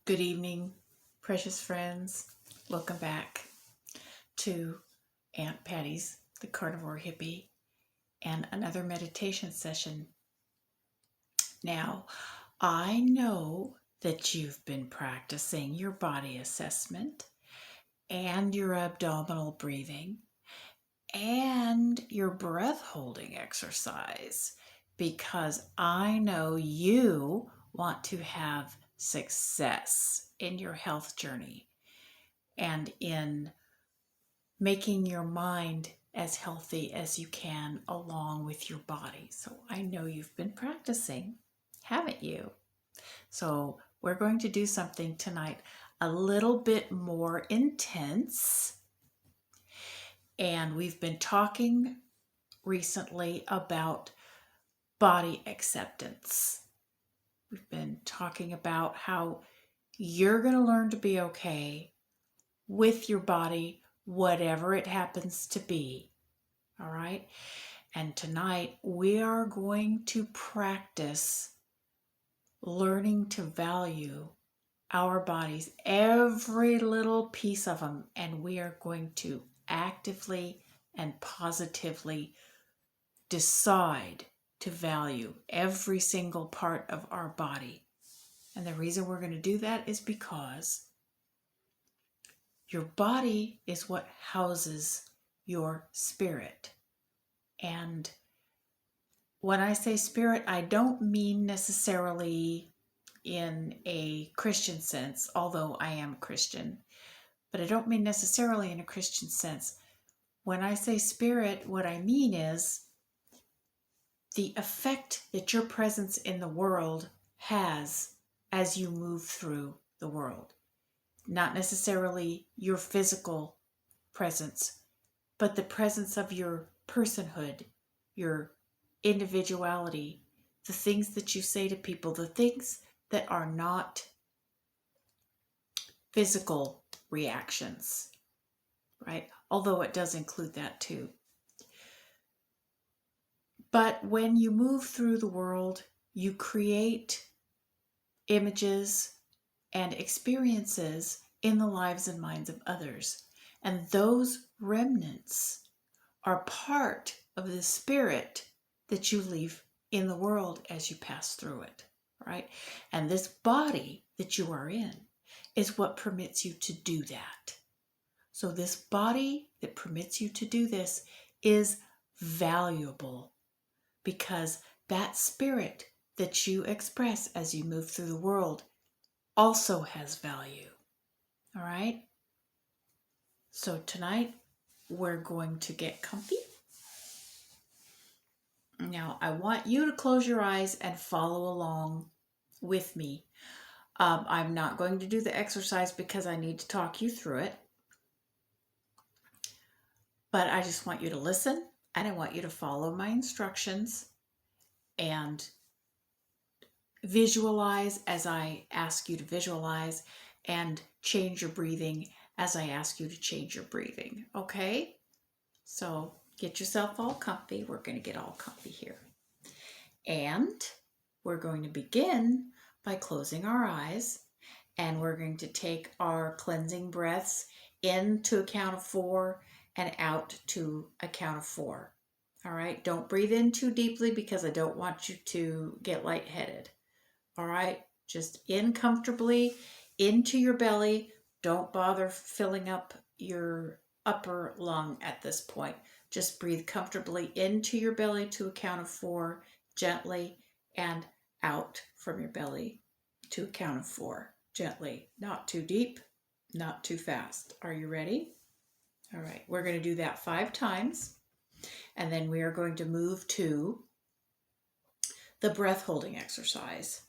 Good evening, precious friends. Welcome back to Aunt Patty's, the Carnivore Hippie, and another meditation session. Now, I know that you've been practicing your body assessment and your abdominal breathing and your breath holding exercise because I know you want to have success in your health journey and in making your mind as healthy as you can along with your body. So I know you've been practicing, haven't you? So we're going to do something tonight a little bit more intense. And we've been talking recently about body acceptance. We've been talking about how you're going to learn to be okay with your body, whatever it happens to be. All right. And tonight we are going to practice learning to value our bodies, every little piece of them. And we are going to actively and positively decide to value every single part of our body. And the reason we're going to do that is because your body is what houses your spirit. And when I say spirit, I don't mean necessarily in a Christian sense, although I am Christian, but I don't mean necessarily in a Christian sense. When I say spirit, what I mean is the effect that your presence in the world has as you move through the world. Not necessarily your physical presence, but the presence of your personhood, your individuality, the things that you say to people, the things that are not physical reactions, right? Although it does include that too. But when you move through the world, you create images and experiences in the lives and minds of others. And those remnants are part of the spirit that you leave in the world as you pass through it, right? And this body that you are in is what permits you to do that. So this body that permits you to do this is valuable because that spirit that you express as you move through the world also has value. All right? So tonight we're going to get comfy. Now I want you to close your eyes and follow along with me. I'm not going to do the exercise because I need to talk you through it. But I just want you to listen and I want you to follow my instructions and visualize as I ask you to visualize and change your breathing as I ask you to change your breathing. Okay? So get yourself all comfy. We're going to get all comfy here. And we're going to begin by closing our eyes and we're going to take our cleansing breaths in to a count of 4 and out to a count of 4. All right? Don't breathe in too deeply because I don't want you to get lightheaded. All right? Just in comfortably into your belly. Don't bother filling up your upper lung at this point. Just breathe comfortably into your belly to a count of 4, gently, and out from your belly to a count of 4, gently. Not too deep, not too fast. Are you ready? All right, we're going to do that 5 times, and then we are going to move to the breath holding exercise.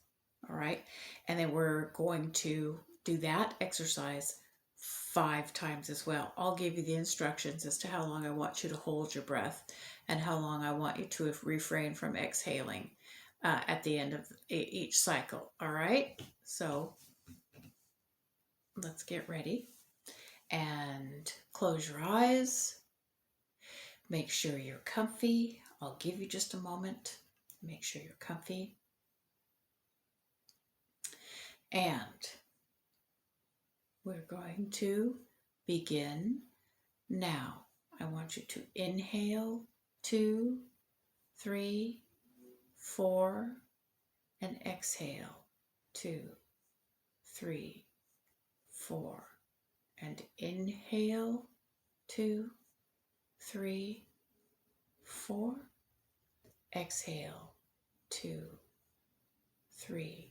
All right, and then we're going to do that exercise 5 times as well. I'll give you the instructions as to how long I want you to hold your breath and how long I want you to refrain from exhaling at the end of each cycle. All right, so let's get ready and close your eyes. Make sure you're comfy. I'll give you just a moment. Make sure you're comfy. And We're going to begin now. I want you to inhale 2, 3, 4, and exhale 2, 3, 4, and inhale 2, 3, 4, exhale 2, 3,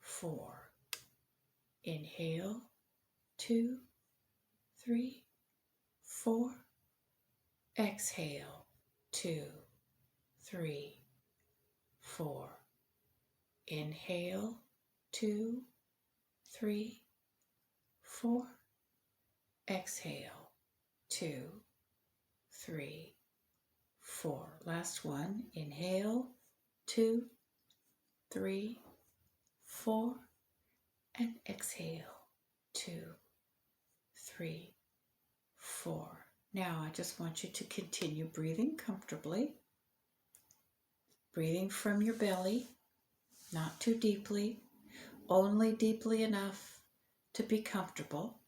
4, inhale 2, 3, 4, exhale 2, 3, 4, inhale 2, 3, 4, exhale 2, 3, 4. Last one. Inhale 2, 3, 4, and exhale 2, 3, 4. Now I just want you to continue breathing comfortably, breathing from your belly, not too deeply, only deeply enough to be comfortable.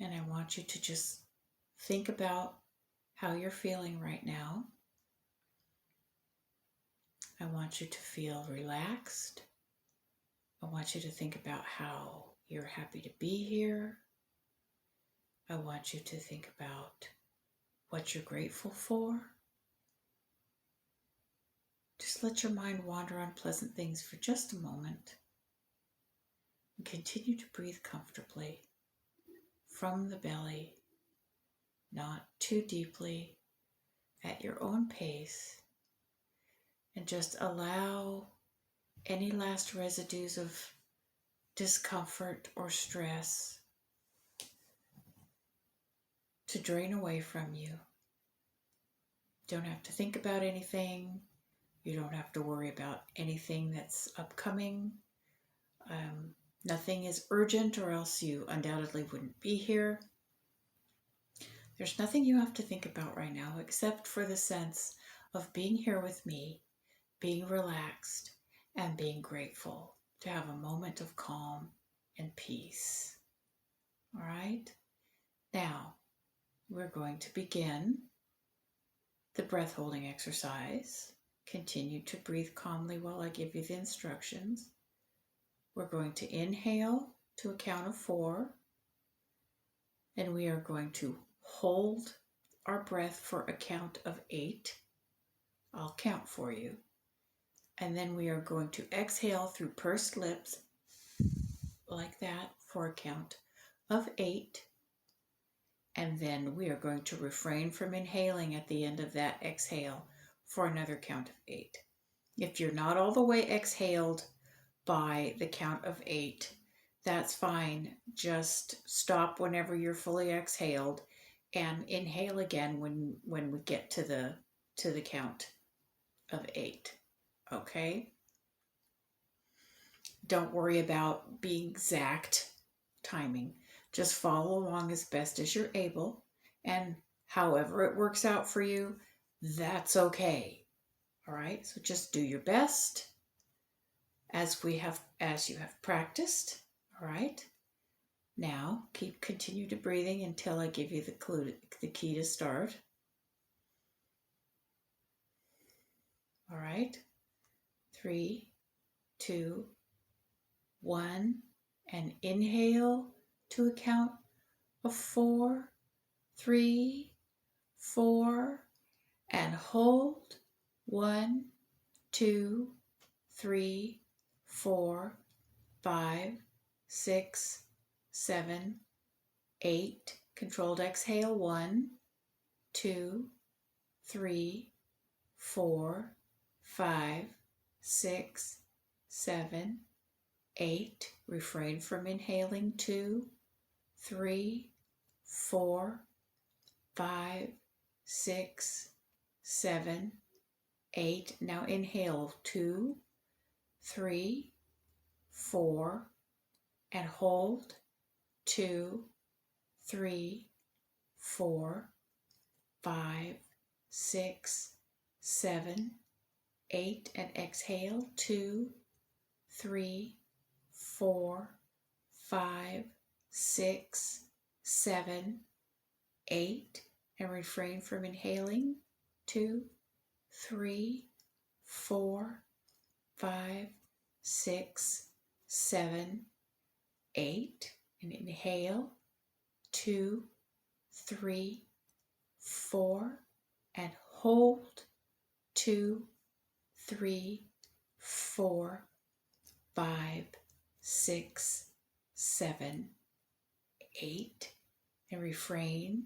And I want you to just think about how you're feeling right now. I want you to feel relaxed. I want you to think about how you're happy to be here. I want you to think about what you're grateful for. Just let your mind wander on pleasant things for just a moment. And continue to breathe comfortably from the belly, not too deeply, at your own pace. And just allow any last residues of discomfort or stress to drain away from you. You don't have to think about anything. You don't have to worry about anything that's upcoming. Nothing is urgent, or else you undoubtedly wouldn't be here. There's nothing you have to think about right now except for the sense of being here with me, being relaxed, and being grateful to have a moment of calm and peace. All right? Now, we're going to begin the breath holding exercise. Continue to breathe calmly while I give you the instructions. We're going to inhale to a count of 4, and we are going to hold our breath for a count of 8. I'll count for you. And then we are going to exhale through pursed lips like that for a count of 8. And then we are going to refrain from inhaling at the end of that exhale for another count of 8. If you're not all the way exhaled by the count of 8, that's fine. Just stop whenever you're fully exhaled and inhale again when we get to the count of 8. Okay? Don't worry about being exact timing. Just follow along as best as you're able, and however it works out for you, that's okay. All right? So just do your best as you have practiced. All right? Now, continue to breathing until I give you the key to start. All right? 3, 2, 1, and inhale to a count of 4, 3, 4, and hold 1, 2, 3, 4, 5, 6, 7, 8. Controlled exhale. 1, 2, 3, 4, 5, 6, 7, 8. Refrain from inhaling. 2, 3, 4, 5, 6, 7, 8. Now inhale. 2, 3, 4, and hold. 2, 3, 4, 5, 6, 7, 8, and exhale. 2, 3, 4, 5, 6, 7, 8, and refrain from inhaling. 2, 3, 4, 5, 6, 7, 8, and inhale. 2, 3, 4, and hold. 2, 3, 4, 5, 6, 7, 8, and refrain.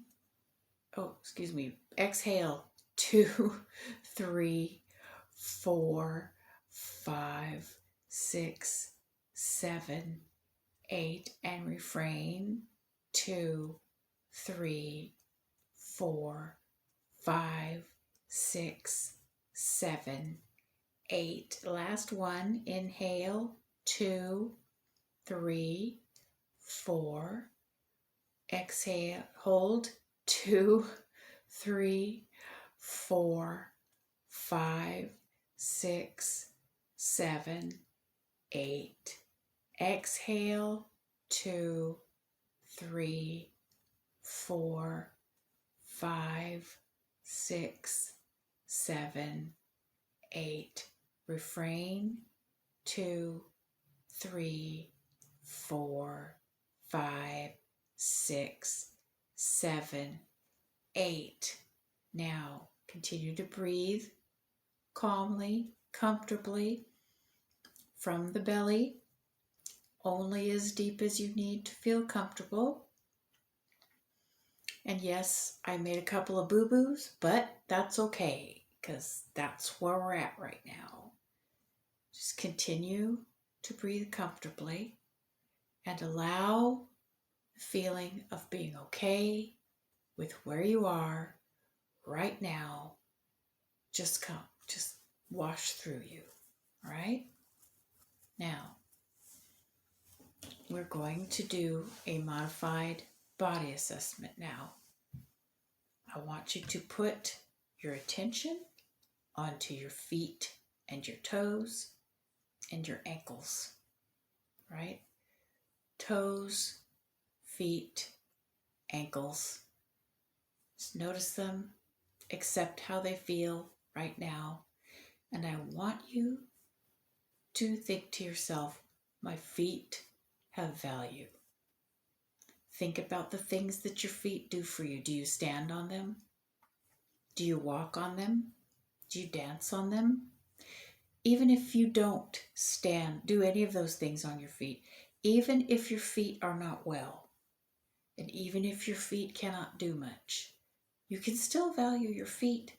Exhale. 2, 3, 4, 5, 6, 7, 8, and refrain. 2, 3, 4, 5, 6, 7, 8. Last one. Inhale. 2, 3, 4. Exhale. Hold. 2, 3, 4, 5, 6, 7, 8. Exhale. 2, 3, 4, 5, 6, 7, 8. Refrain. 2, 3, 4, 5, 6, 7, 8. Now continue to breathe calmly, comfortably from the belly, only as deep as you need to feel comfortable. And yes, I made a couple of boo-boos, but that's okay, because that's where we're at right now. Just continue to breathe comfortably and allow the feeling of being okay with where you are right now just wash through you. All right? Now, we're going to do a modified body assessment now. I want you to put your attention onto your feet and your toes and your ankles, right? Toes, feet, ankles. Just notice them, accept how they feel right now. And I want you to think to yourself, my feet have value. Think about the things that your feet do for you. Do you stand on them? Do you walk on them? Do you dance on them? Even if you don't do any of those things on your feet, even if your feet are not well, and even if your feet cannot do much, you can still value your feet,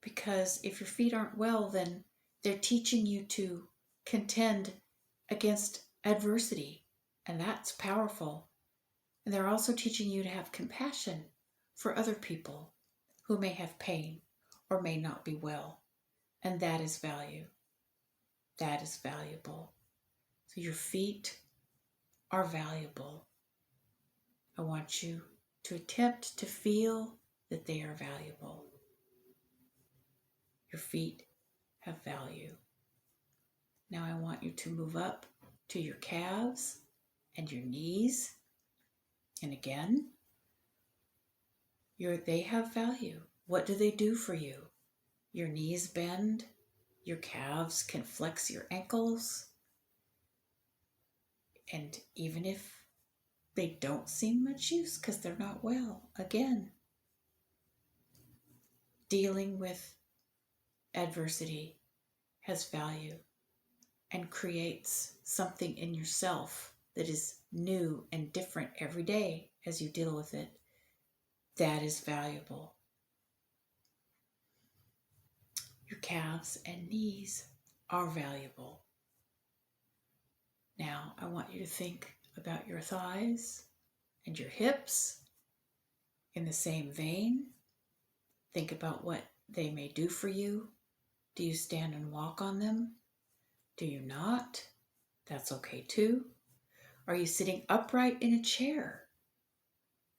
because if your feet aren't well, then they're teaching you to contend against adversity, and that's powerful. And they're also teaching you to have compassion for other people who may have pain or may not be well. And that is value. That is valuable. So your feet are valuable. I want you to attempt to feel that they are valuable. Your feet have value. Now I want you to move up to your calves and your knees. And again, they have value. What do they do for you? Your knees bend, your calves can flex your ankles. And even if they don't seem much use because they're not well, again, dealing with adversity has value and creates something in yourself that is new and different every day as you deal with it. That is valuable. Your calves and knees are valuable. Now, I want you to think about your thighs and your hips in the same vein. Think about what they may do for you. Do you stand and walk on them? Do you not? That's okay too. Are you sitting upright in a chair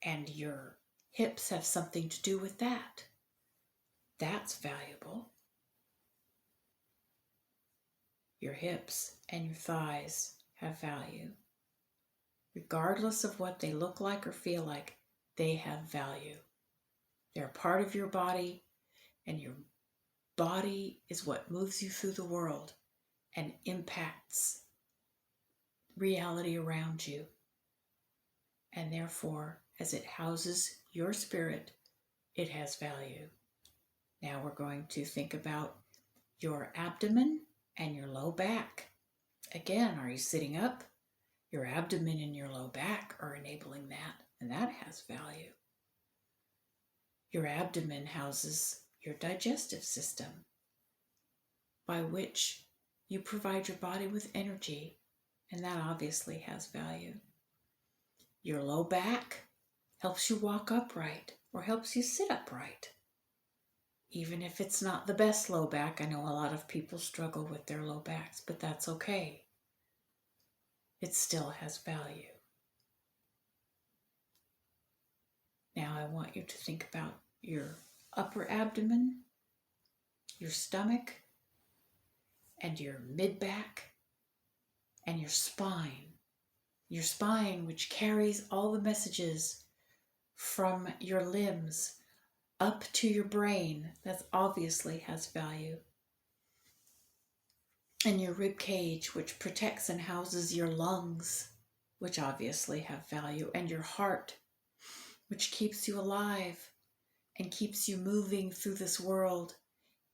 and your hips have something to do with that? That's valuable. Your hips and your thighs have value. Regardless of what they look like or feel like, they have value. They're part of your body, and your body is what moves you through the world and impacts reality around you. And therefore, as it houses your spirit, it has value. Now we're going to think about your abdomen and your low back. Again, are you sitting up? Your abdomen and your low back are enabling that, and that has value. Your abdomen houses your digestive system, by which you provide your body with energy, and that obviously has value. Your low back helps you walk upright or helps you sit upright. Even if it's not the best low back, I know a lot of people struggle with their low backs, but that's okay. It still has value. Now I want you to think about your upper abdomen, your stomach, and your mid-back, and your spine. Your spine, which carries all the messages from your limbs up to your brain, that obviously has value. And your rib cage, which protects and houses your lungs, which obviously have value. And your heart, which keeps you alive and keeps you moving through this world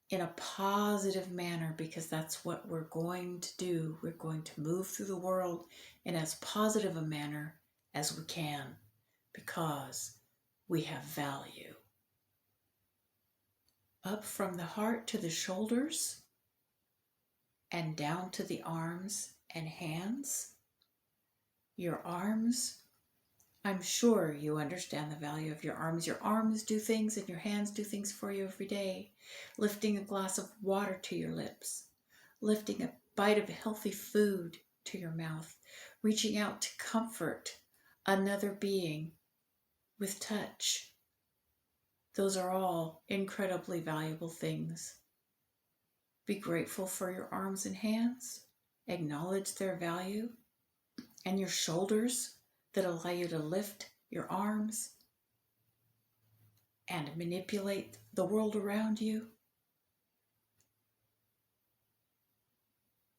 in a positive manner, because that's what we're going to do. We're going to move through the world in as positive a manner as we can, because we have value. Up from the heart to the shoulders and down to the arms and hands. Your arms, I'm sure you understand the value of your arms. Your arms do things and your hands do things for you every day. Lifting a glass of water to your lips, lifting a bite of healthy food to your mouth, reaching out to comfort another being with touch. Those are all incredibly valuable things. Be grateful for your arms and hands. Acknowledge their value. And your shoulders that allow you to lift your arms and manipulate the world around you.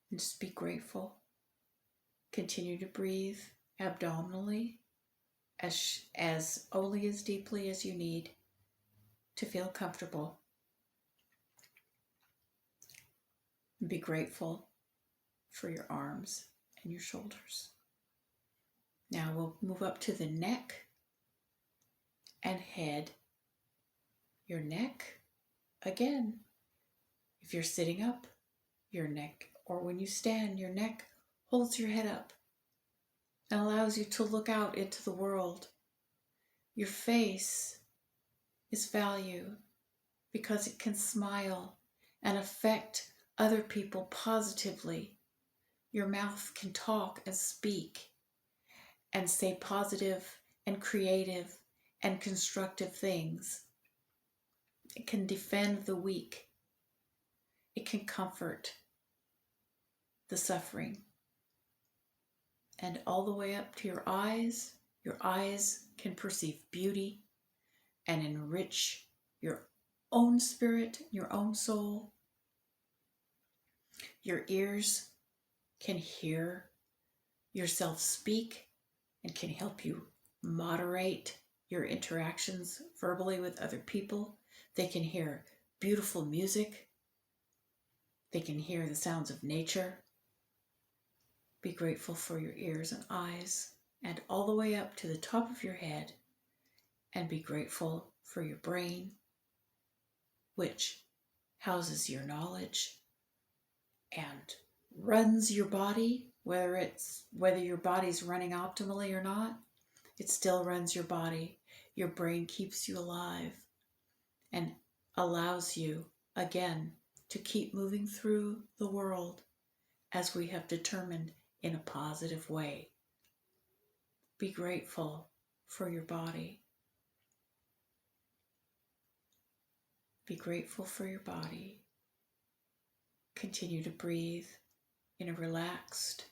And just be grateful. Continue to breathe abdominally as only as deeply as you need to feel comfortable. And be grateful for your arms and your shoulders. Now we'll move up to the neck and head. Your neck, again, if you're sitting up, your neck, or when you stand, your neck holds your head up and allows you to look out into the world. Your face is value because it can smile and affect other people positively. Your mouth can talk and speak and say positive and creative and constructive things. It can defend the weak. It can comfort the suffering. And all the way up to your eyes can perceive beauty and enrich your own spirit, your own soul. Your ears can hear yourself speak and can help you moderate your interactions verbally with other people. They can hear beautiful music. They can hear the sounds of nature. Be grateful for your ears and eyes, and all the way up to the top of your head, and be grateful for your brain, which houses your knowledge and runs your body, whether your body's running optimally or not, it still runs your body. Your brain keeps you alive and allows you, again, to keep moving through the world as we have determined in a positive way. Be grateful for your body. Be grateful for your body. Continue to breathe in a relaxed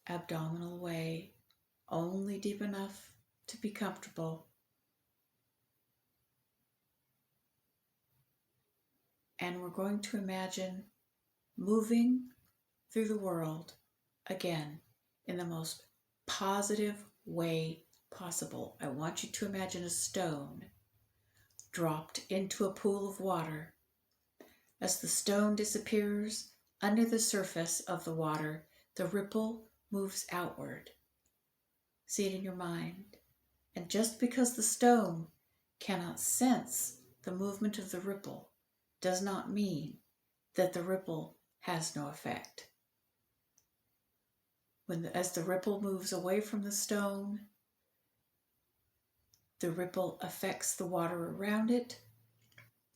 abdominal way, only deep enough to be comfortable. And we're going to imagine moving through the world again in the most positive way possible. I want you to imagine a stone dropped into a pool of water. As the stone disappears under the surface of the water, the ripple moves outward. See it in your mind. And just because the stone cannot sense the movement of the ripple does not mean that the ripple has no effect. As the ripple moves away from the stone, the ripple affects the water around it,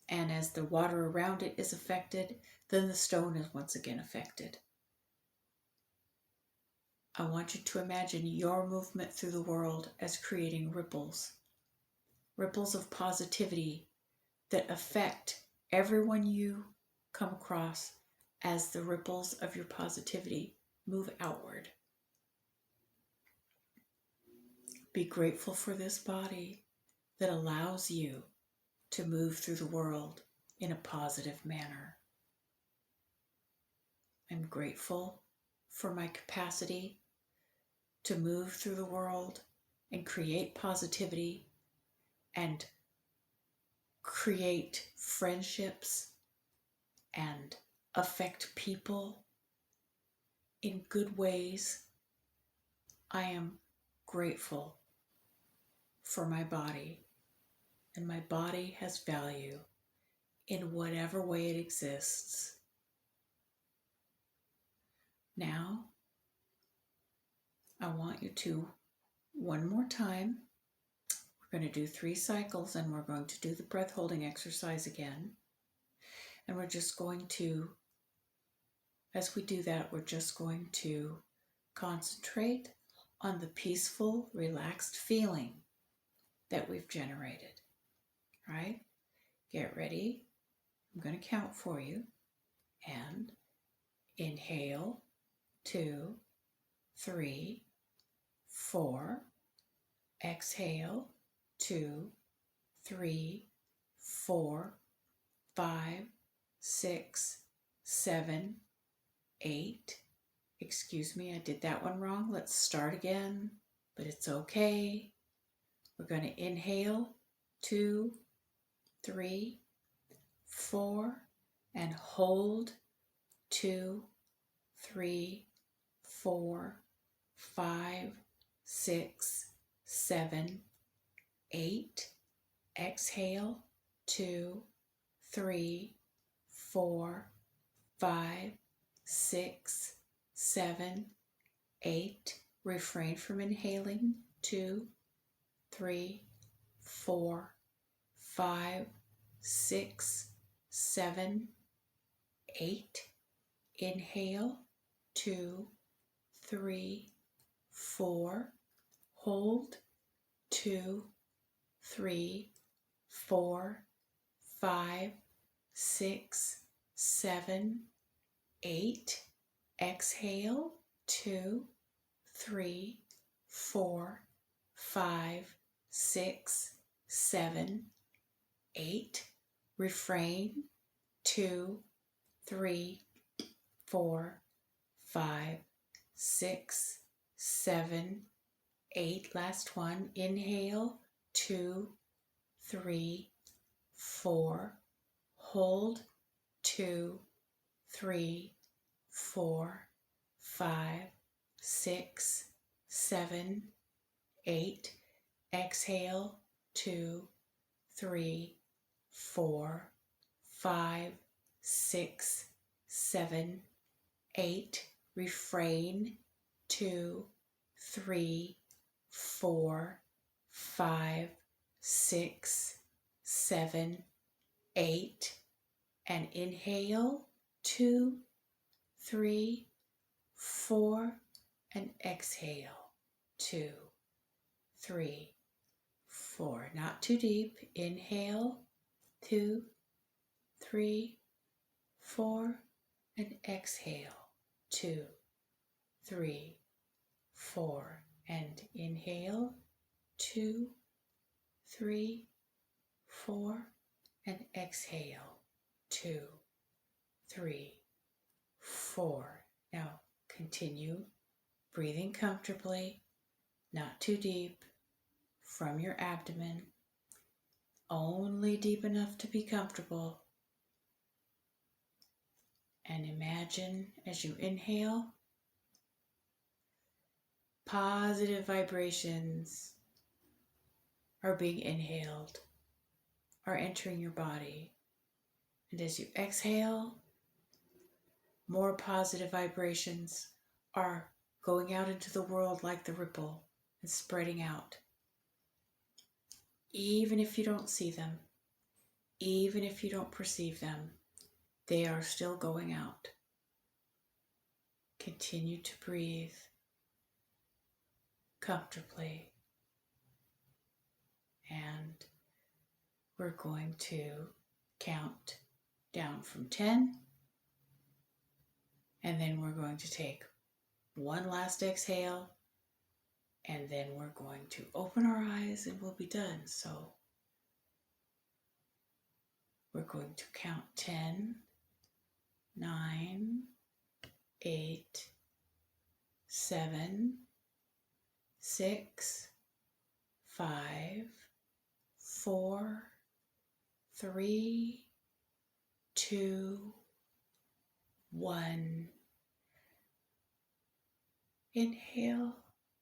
and as the water around it is affected, then the stone is once again affected. I want you to imagine your movement through the world as creating ripples of positivity that affect everyone you come across as the ripples of your positivity move outward. Be grateful for this body that allows you to move through the world in a positive manner. I'm grateful for my capacity to move through the world and create positivity and create friendships and affect people in good ways. I am grateful for my body, and my body has value in whatever way it exists. Now, I want you to, one more time, we're going to do 3 cycles, and we're going to do the breath holding exercise again. And we're just going to, as we do that, we're just going to concentrate on the peaceful, relaxed feeling that we've generated. Right? Get ready. I'm going to count for you. And inhale, 2, 3, 4. Exhale, 2, 3, 4, 5, 6, 7, 8. Excuse me, I did that one wrong. Let's start again, but it's okay. We're going to inhale, 2, 3, 4, and hold, 2, 3, 4, 5, 6, 7, 8. Exhale, 2, 3, 4, 5, 6, 7, 8. Refrain from inhaling, 2, 3, 4, 5, 6, 7, 8. Inhale, 2, 3, 4. Hold, 2, 3, 4, 5, 6, 7, 8. Exhale, 2, 3, 4, 5, 6, 7, 8. Refrain, 2, 3, 4, 5, 6, 7, 8. Last one. Inhale, 2, 3, 4. Hold, 2, 3, 4, 5, 6, 7, 8. Exhale, 2, 3, 4, 5, 6, 7, 8. Refrain, 2, 3, 4, 5, 6, 7, 8. And inhale, 2, 3, 4, and exhale, 2, 3, 4. Not too deep. Inhale, 2, 3, 4, and exhale, 2, 3, 4. And inhale, 2, 3, 4. And exhale, 2, 3, 4. Now continue breathing comfortably, not too deep, from your abdomen, only deep enough to be comfortable. And imagine as you inhale, positive vibrations are being inhaled, are entering your body. And as you exhale, more positive vibrations are going out into the world like the ripple and spreading out. Even if you don't see them, even if you don't perceive them, they are still going out. Continue to breathe comfortably. And we're going to count down from 10. And then we're going to take one last exhale. And then we're going to open our eyes and we'll be done. So we're going to count 10, 9, 8, 7, 6, 5, 4, 3, 2, 1. Inhale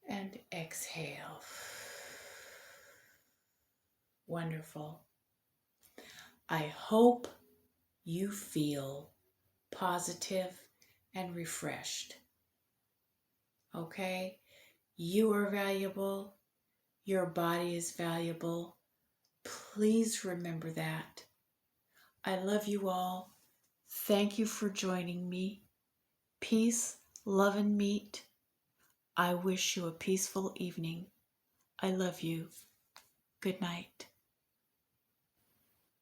and exhale. Wonderful. I hope you feel positive and refreshed. Okay? You are valuable. Your body is valuable. Please remember that. I love you all. Thank you for joining me. Peace, love, and meat. I wish you a peaceful evening. I love you. Good night.